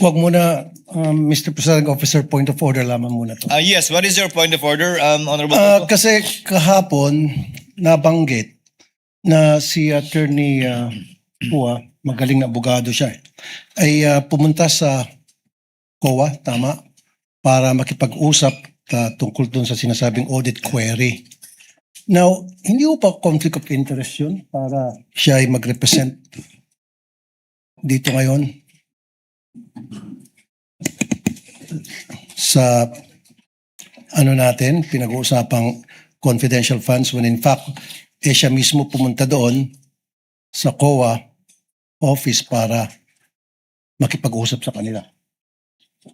Wag muna, Mr. Presiding Officer, point of order lamang muna to. Yes, what is your point of order, Honorable Tulfo? Kasi kahapon, nabanggit na si Attorney Pua, magaling na abogado siya, ay pumunta sa COA, tama, para makipag-usap tungkol dun sa sinasabing audit query. Now, hindi mo pa conflict of interest yun para siya ay mag-represent dito ngayon sa natin, pinag-uusapang confidential funds when in fact, siya mismo pumunta doon sa COA office para makipag-usap sa kanila.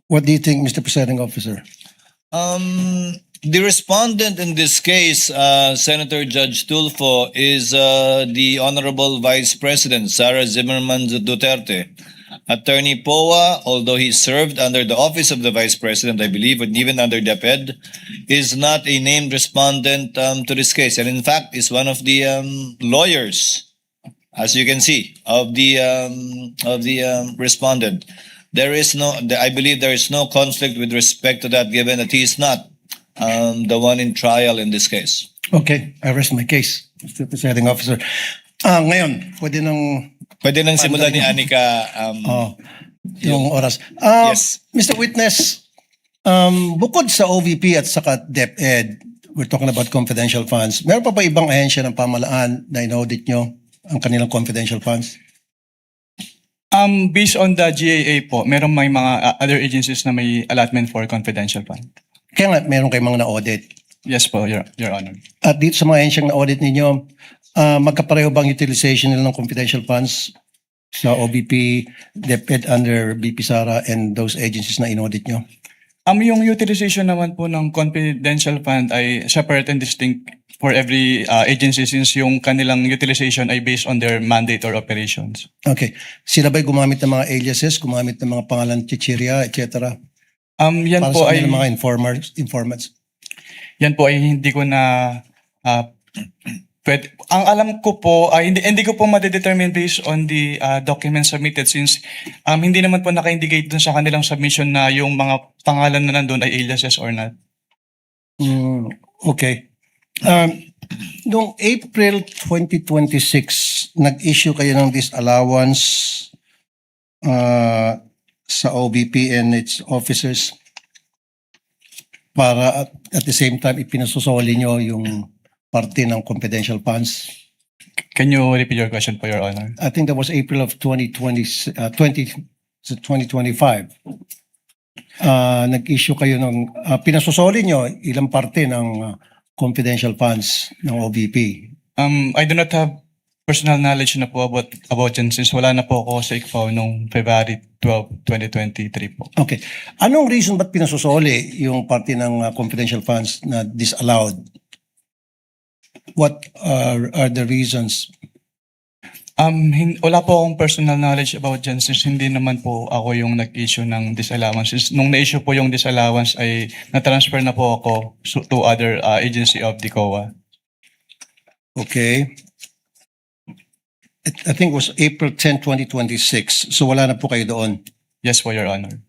What do you think, Mr. Presiding Officer? The respondent in this case, Senator Judge Tulfo, is the Honorable Vice President, Sara Zimmerman Duterte. Attorney Poa, although he served under the office of the Vice President, I believe, and even under DepEd, is not a named respondent to this case. And in fact, is one of the lawyers, as you can see, of the respondent. There is no, I believe there is no conflict with respect to that, given that he is not the one in trial in this case. Okay, I rest my case, Mr. Presiding Officer. Ngayon, Pwede nang simulan ni Anika. yung oras. Yes. Mr. Witness, bukod sa OVP at saka DepEd, we're talking about confidential funds, meron pa ba ibang ahensya ng pamahalaan na inaudit nyo ang kanilang confidential funds? Based on the GAA po, meron may mga other agencies na may allotment for confidential fund. Kaya nga, meron kayong mga na-audit. Yes po, Your Honor. At dito sa mga ahensyang na-audit ninyo, magkapareho bang utilization nila ng confidential funds sa OVP, DepEd under BP Sara and those agencies na inaudit nyo? Yung utilization naman po ng confidential fund ay separate and distinct for every agency since yung kanilang utilization ay based on their mandate or operations. Okay. Sila ba'y gumamit ng mga aliases, gumamit ng mga pangalan chichirya, etc.? Yan Para po sa ay kanilang mga informants? yan po ay hindi ko na ang alam ko po ay hindi ko po ma-determine based on the documents submitted since hindi naman po naka-indicate dun sa kanilang submission na yung mga pangalan na nandun ay aliases or not. Okay. Noong April 2026, nag-issue kayo ng disallowance sa OVP and its officers para at the same time ipinasusoli nyo yung parte ng confidential funds. Can you repeat your question po, Your Honor? I think that was April of 2025. Nag-issue kayo ng pinasusoli nyo ilang parte ng confidential funds ng OVP. I do not have personal knowledge na po about yan since wala na po ako sa ICFAO noong February 12, 2023 po. Okay. Anong reason ba't pinasusoli yung parte ng confidential funds na disallowed? What are the reasons? Wala po akong personal knowledge about dyan since hindi naman po ako yung nag-issue ng disallowance. Nung na-issue po yung disallowance ay na-transfer na po ako to other agency of the COA. Okay. I think it was April 10, 2026. So wala na po kayo doon. Yes po, Your Honor.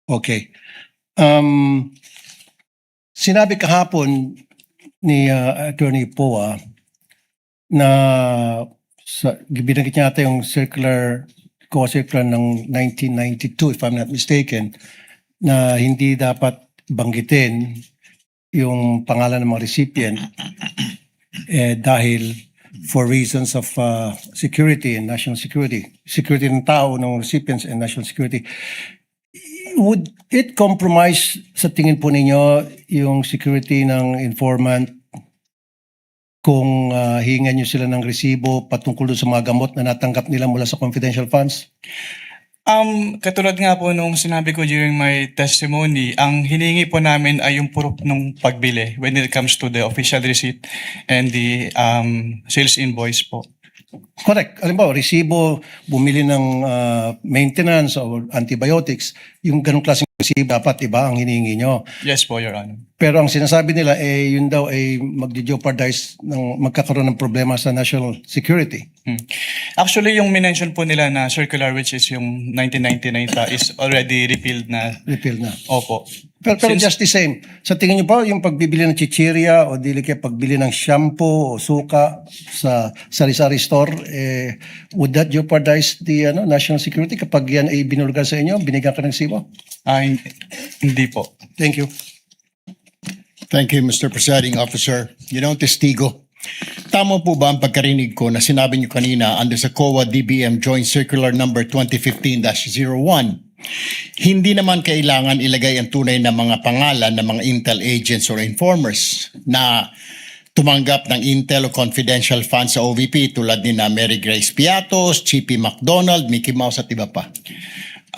Okay. Sinabi kahapon ni Attorney Poa na binanggit niya ata yung COA circular ng 1992 if I'm not mistaken na hindi dapat banggitin yung pangalan ng mga recipient dahil for reasons of security and national security ng tao, ng recipients and national security. Would it compromise sa tingin po ninyo yung security ng informant kung hihingan nyo sila ng resibo patungkol doon sa mga gamot na natanggap nila mula sa confidential funds? Katulad nga po nung sinabi ko during my testimony, ang hinihingi po namin ay yung proof ng pagbili when it comes to the official receipt and the sales invoice po. Correct. Alam resibo, bumili ng maintenance or antibiotics, yung ganong klaseng resibo dapat iba ang hinihingi nyo. Yes po, Your Honor. Pero ang sinasabi nila, yun daw ay magdi-jeopardize ng magkakaroon ng problema sa national security. Actually, yung minention po nila na circular which is yung 1999 is already repealed na. Repeal na. Opo. Pero just the same, sa tingin niyo ba yung pagbibili ng chichirya o dili kaya pagbili ng shampoo o suka sa sari-sari store, would that jeopardize the national security kapag yan ay binulgar sa inyo, binigyan ka ng sibo? Hindi po. Thank you. Thank you, Mr. Presiding Officer. Testigo. Tama po ba ang pagkarinig ko na sinabi niyo kanina under sa COA DBM Joint Circular Number 2015-01, hindi naman kailangan ilagay ang tunay na mga pangalan ng mga intel agents or informers na tumanggap ng intel o confidential funds sa OVP tulad ni na Mary Grace Piatos, Chippy McDonald, Mickey Mouse at iba pa?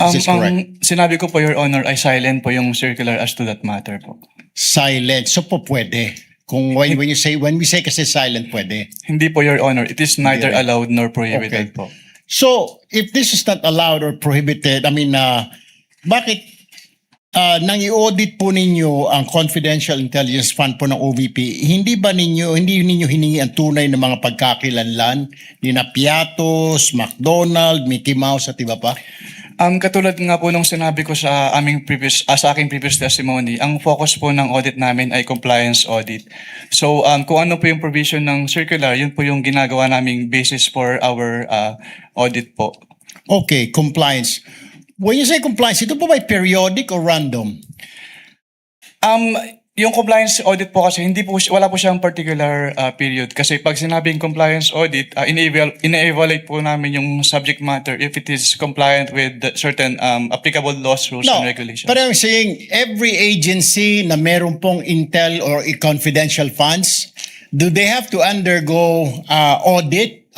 Is this correct? Ang sinabi ko po, Your Honor, ay silent po yung circular as to that matter po. Silent. So po pwede. Kung when we say kasi silent, pwede. Hindi po, Your Honor. It is neither Hindi. allowed nor prohibited Okay. po. So, if this is not allowed or prohibited, bakit nang i-audit po ninyo ang confidential intelligence fund po ng OVP, hindi ninyo hiningi ang tunay na mga pagkakilanlan ni na Piatos, McDonald, Mickey Mouse at iba pa? Katulad nga po nung sinabi ko sa sa aking previous testimony, ang focus po ng audit namin ay compliance audit. So kung ano po yung provision ng circular, yun po yung ginagawa naming basis for our audit po. Okay, compliance. When you say compliance, ito po ba periodic or random? Yung compliance audit po kasi wala po siyang particular period kasi pag sinabing compliance audit, ina-evaluate po namin yung subject matter if it is compliant with certain applicable laws, rules, and regulations. But I'm saying every agency na meron pong intel or confidential funds, do they have to undergo audit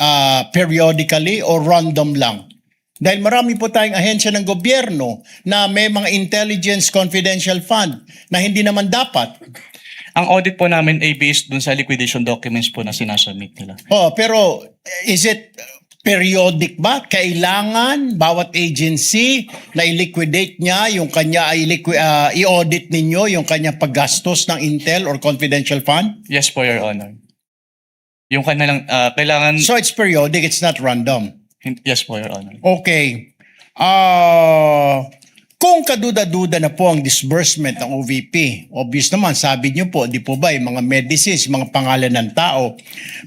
periodically or random lang? Dahil marami po tayong ahensya ng gobyerno na may mga intelligence confidential fund na hindi naman dapat. Ang audit po namin ay based dun sa liquidation documents po na sinasubmit nila. Pero is it periodic ba? Kailangan bawat agency na i-liquidate niya yung kanya i-audit ninyo yung kanyang paggastos ng intel or confidential fund? Yes po, Your Honor. Yung kanilang kailangan... So it's periodic, it's not random. Yes po, Your Honor. Okay. Kung kaduda-duda na po ang disbursement ng OVP, obvious naman, sabi niyo po, di po ba, yung mga medicines, mga pangalan ng tao,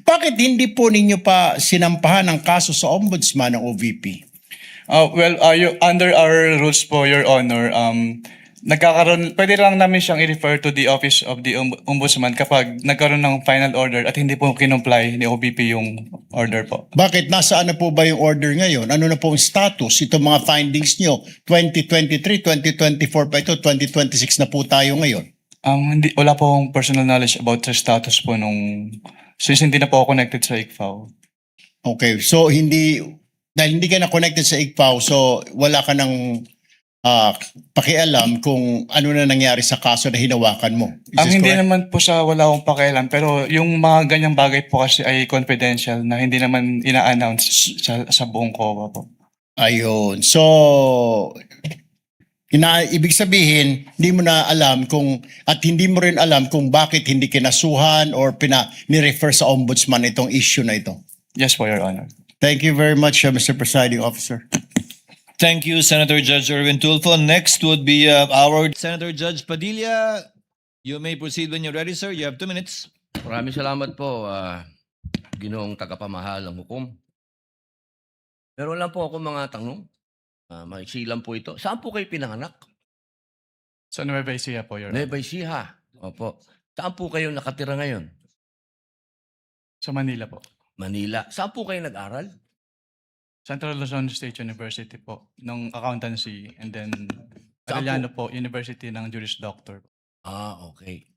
bakit hindi po ninyo pa sinampahan ang kaso sa ombudsman ng OVP? Under our rules po, Your Honor, pwede lang namin siyang i-refer to the Office of the Ombudsman kapag nagkaroon ng final order at hindi po kinomply ni OVP yung order po. Bakit? Nasaan na po ba yung order ngayon? Ano na po ang status? Ito mga findings nyo, 2023, 2024 pa ito, 2026 na po tayo ngayon. Wala po akong personal knowledge about sa status po since hindi na po ako connected sa ICFAO. Okay, so dahil hindi ka na connected sa ICFAO, so wala ka ng pakialam kung ano na nangyari sa kaso na hinawakan mo. Hindi naman po sa wala akong pakialam, pero yung mga ganyang bagay po kasi ay confidential na hindi naman ina-announce sa buong COA po. Ayun. So, ibig sabihin, hindi mo na alam at hindi mo rin alam kung bakit hindi kinasuhan or ni-refer sa ombudsman itong issue na ito. Yes po, Your Honor. Thank you very much, Mr. Presiding Officer. Thank you, Senator Judge Erwin Tulfo. Next would be our Senator Judge Padilla. You may proceed when you're ready, sir. You have 2 minutes. Maraming salamat po, Ginoong tagapamahalang hukom. Meron lang po ako mga tanong. Maiksi lang po ito. Saan po kayo pinanganak? Sa Nueva Ecija po, Your Honor. Nueva Ecija. Opo. Saan po kayo nakatira ngayon? Sa Manila po. Manila. Saan po kayo nag-aral? Central Luzon State University po, ng accountancy, and then Saan Arellano po, University ng Juris Doctor. Okay.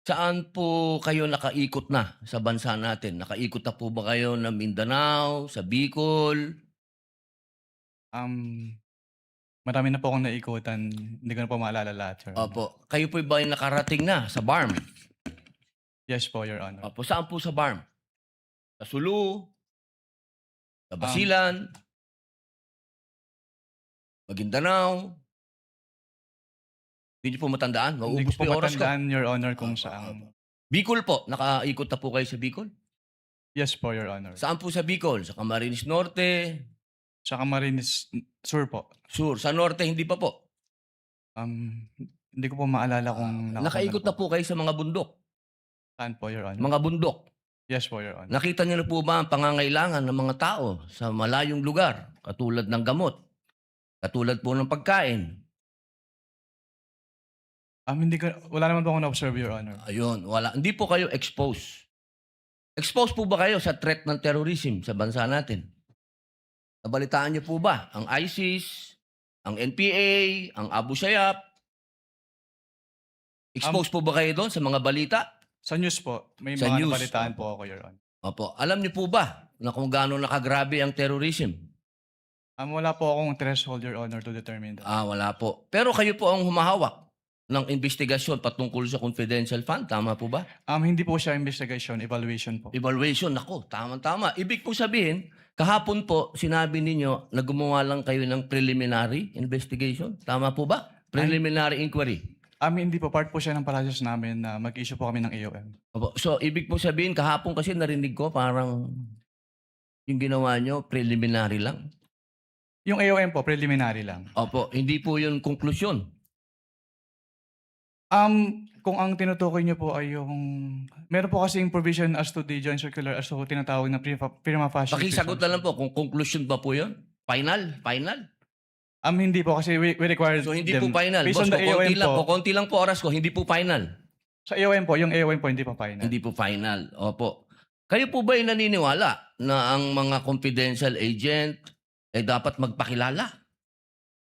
Saan po kayo nakaikot na sa bansa natin? Nakaikot na po ba kayo ng Mindanao, sa Bicol? Marami na po akong naikutan, hindi ko na po maalala lahat, Sir. Opo. Kayo po ba ay nakarating na sa BARM? Yes po, Your Honor. Opo. Saan po sa BARM? Sa Sulu, Sa Basilan, Maguindanao. Hindi niyo po matandaan? Hindi Mauubos ko po po yung oras ko. matandaan, Your Honor, kung saan. Bicol po, nakaikot na po kayo sa Bicol? Yes po, Your Honor. Saan po sa Bicol? Sa Camarines Norte, Sa Camarines Sur po. Sur. Sa Norte, hindi pa po. Hindi ko po maalala kung Nakaikot na po kayo sa mga bundok. Saan po, Your Honor? Mga bundok. Yes po, Your Honor. Nakita niyo na po ba ang pangangailangan ng mga tao sa malayong lugar? Katulad ng gamot. Katulad po ng pagkain. Wala naman po ako na-observe, Your Honor. Ayun, wala. Hindi po kayo exposed. Exposed po ba kayo sa threat ng terrorism sa bansa natin? Nabalitaan niyo po ba ang ISIS, ang NPA, ang Abu Sayyaf? Exposed po ba kayo doon sa mga balita? Sa news po, may Sa mga news. nabalitaan po ako, Your Honor. Opo. Alam niyo po ba na kung gaano nakagrabe ang terrorism? Wala po akong threshold, Your Honor, to determine that. Wala po. Pero kayo po ang humahawak ng investigasyon patungkol sa confidential fund. Tama po ba? Hindi po siya investigation, evaluation po. Evaluation. Nako, tama-tama. Ibig po sabihin, kahapon po, sinabi ninyo na gumawa lang kayo ng preliminary investigation. Tama po ba? Preliminary inquiry. Hindi po, part po siya ng process namin na mag-issue po kami ng AOM. Opo. So, ibig po sabihin, kahapon kasi narinig ko parang yung ginawa nyo, preliminary lang. Yung AOM po, preliminary lang. Opo, hindi po yun konklusyon. Kung ang tinutukoy niyo po ay yung... Meron po kasing provision as to the joint circular as to tinatawag na prima facie. Pakisagot na lang po kung conclusion ba po yun? Final? Final? Hindi po kasi we require So, hindi them. po final. Based Boss, on the AOM po, konti lang po oras ko, hindi po final. sa AOM po, yung AOM po hindi pa final. Hindi po final. Opo. Kayo po ba ay naniniwala na ang mga confidential agent ay dapat magpakilala?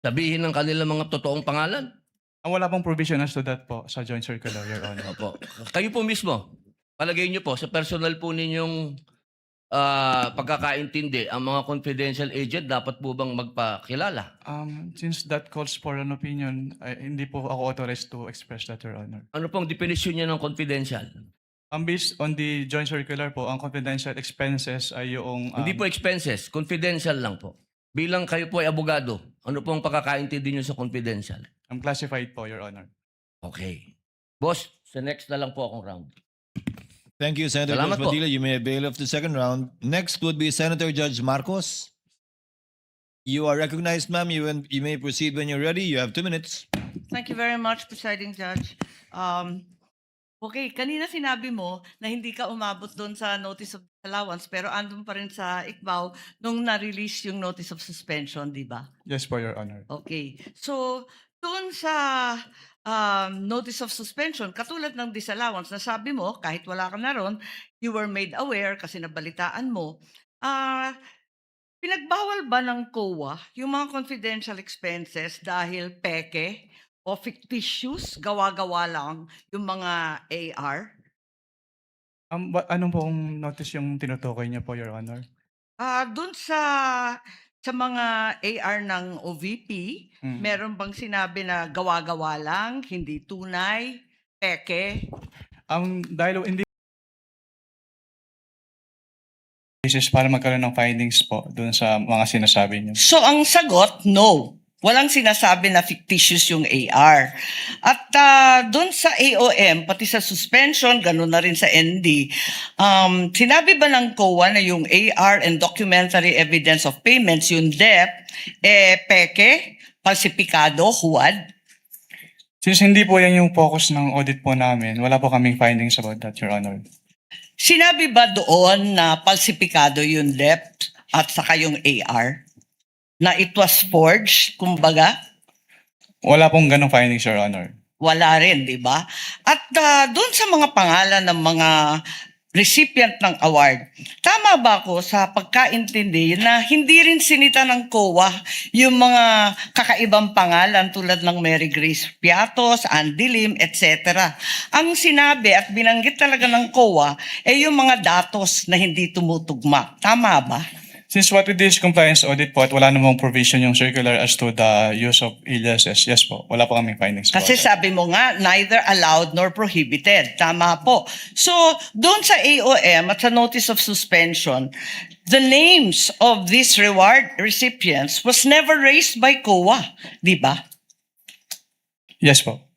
Sabihin ng kanilang mga totoong pangalan? Wala pong provision as to that po sa joint circular, Your Honor. Opo. Kayo po mismo, palagay niyo po, sa personal po ninyong pagkakaintindi, ang mga confidential agent dapat po bang magpakilala? Since that calls for an opinion, hindi po ako authorized to express that, Your Honor. Ano pong definition niya ng confidential? Based on the joint circular po, ang confidential expenses ay yung... Hindi po expenses, confidential lang po. Bilang kayo po ay abogado, ano pong pagkakaintindi niyo sa confidential? classified po, Your Honor. Okay. Boss, sa next na lang po akong round. Thank you, Senator Salamat Judge po. Padilla. You may avail of the second round. Next would be Senator Judge Marcos. You are recognized, ma'am. You may proceed when you're ready. You have 2 minutes. Thank you very much, Presiding Judge. Okay, kanina sinabi mo na hindi ka umabot doon sa notice of allowance pero andun pa rin sa ICBAO nung na-release yung notice of suspension, di ba? Yes po, Your Honor. Okay. So, doon sa notice of suspension, katulad ng disallowance, na sabi mo, kahit wala ka na ron, you were made aware kasi nabalitaan mo, pinagbawal ba ng COA yung mga confidential expenses dahil peke o fictitious, gawa-gawa lang yung mga AR? Anong pong notice yung tinutukoy niya po, Your Honor? Doon sa mga AR ng OVP, meron bang sinabi na gawa-gawa lang, hindi tunay, peke? Dahil hindi basis para magkaroon ng findings po doon sa mga sinasabi niyo. So ang sagot, no. Walang sinasabi na fictitious yung AR. At doon sa AOM, pati sa suspension, ganun na rin sa ND, sinabi ba ng COA na yung AR and documentary evidence of payments, yung DEP, peke, falsipikado, huwad? Since hindi po yan yung focus ng audit po namin, wala po kaming findings about that, Your Honor. Sinabi ba doon na falsipikado yung DEP at saka yung AR? Na it was forged, kumbaga? Wala pong ganong findings, Your Honor. Wala rin, di ba? At doon sa mga pangalan ng mga recipient ng award, tama ba ako sa pagkaintindi na hindi rin sinita ng COA yung mga kakaibang pangalan tulad ng Mary Grace Piatos, Andy Lim, etc. Ang sinabi at binanggit talaga ng COA ay yung mga datos na hindi tumutugma. Tama ba? Since what we did is compliance audit po at wala namang provision yung circular as to the use of aliases, yes po, wala po kaming findings po. Kasi sabi mo nga, neither allowed nor prohibited. Tama po. So, doon sa AOM at sa notice of suspension, the names of these reward recipients was never raised by COA. Di ba? Yes po.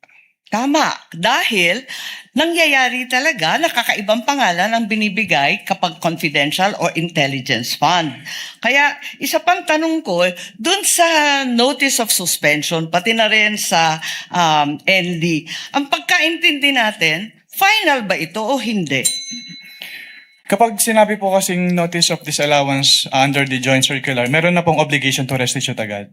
Tama. Dahil nangyayari talaga na kakaibang pangalan ang binibigay kapag confidential or intelligence fund. Kaya isa pang tanong ko, dun sa notice of suspension, pati na rin sa ND, ang pagkaintindi natin, final ba ito o hindi? Kapag sinabi po kasing notice of disallowance under the joint circular, meron na pong obligation to restitute agad.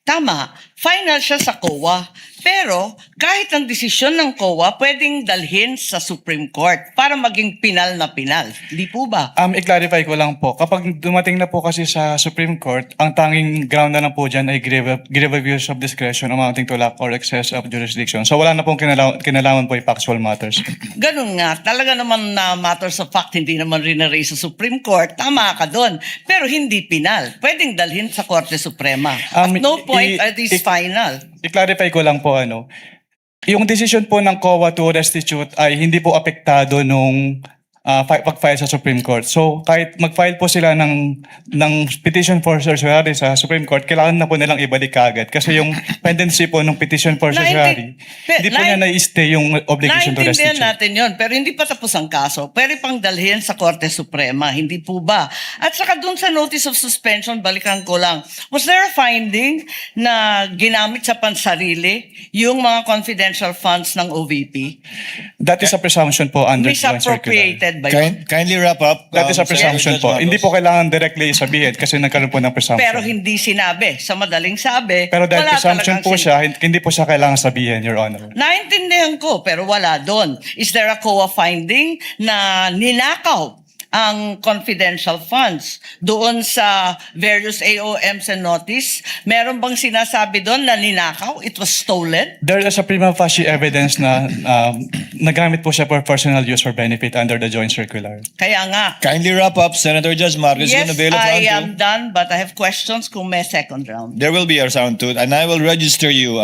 Tama, final siya sa COA. Pero kahit ang desisyon ng COA, pwedeng dalhin sa Supreme Court para maging pinal na pinal. Di po ba? I-clarify ko lang po, kapag dumating na po kasi sa Supreme Court, ang tanging ground na lang po dyan ay grave abuse of discretion amounting to lack or excess of jurisdiction. So wala na pong kinalaman po yung factual matters. Ganun nga, talaga naman na matters of fact, hindi naman rin na-raise sa Supreme Court, tama ka doon. Pero hindi pinal. Pwedeng dalhin sa Korte Suprema. At no point are these final. I-clarify ko lang po yung decision po ng COA to restitute ay hindi po apektado nung pag-file sa Supreme Court. So kahit mag-file po sila ng petition for certiorari sa Supreme Court, kailangan na po nilang ibalik kaagad. Kasi yung pendency po ng petition for certiorari, hindi po niya na-stay yung obligation to Naintindihan restitute. natin yon, pero hindi pa tapos ang kaso. Pwede pang dalhin sa Korte Suprema, hindi po ba? At saka dun sa notice of suspension, balikan ko lang, was there a finding na ginamit sa pansarili yung mga confidential funds ng OVP? That is a presumption po under joint circular. Misappropriated ba yun? Kindly wrap up. That is a Senator presumption Judge po. Marcos. Hindi po kailangan directly sabihin kasi nagkaroon po ng presumption. Pero hindi sinabi. Sa madaling sabi, Pero dahil wala presumption talagang po siya, hindi po siya kailangan sabihin, Your Honor. Naintindihan ko, pero wala doon. Is there a COA finding na ninakaw ang confidential funds doon sa various AOMs and notice? Meron bang sinasabi doon na ninakaw? It was stolen? There is a prima facie evidence na nagamit po siya for personal use or benefit under the joint circular. Kaya nga. Kindly wrap up, Senator Judge Marcos. Yes, You're gonna bail us I round two. am done, but I have questions kung may second round. There will be a round two, and I will register you.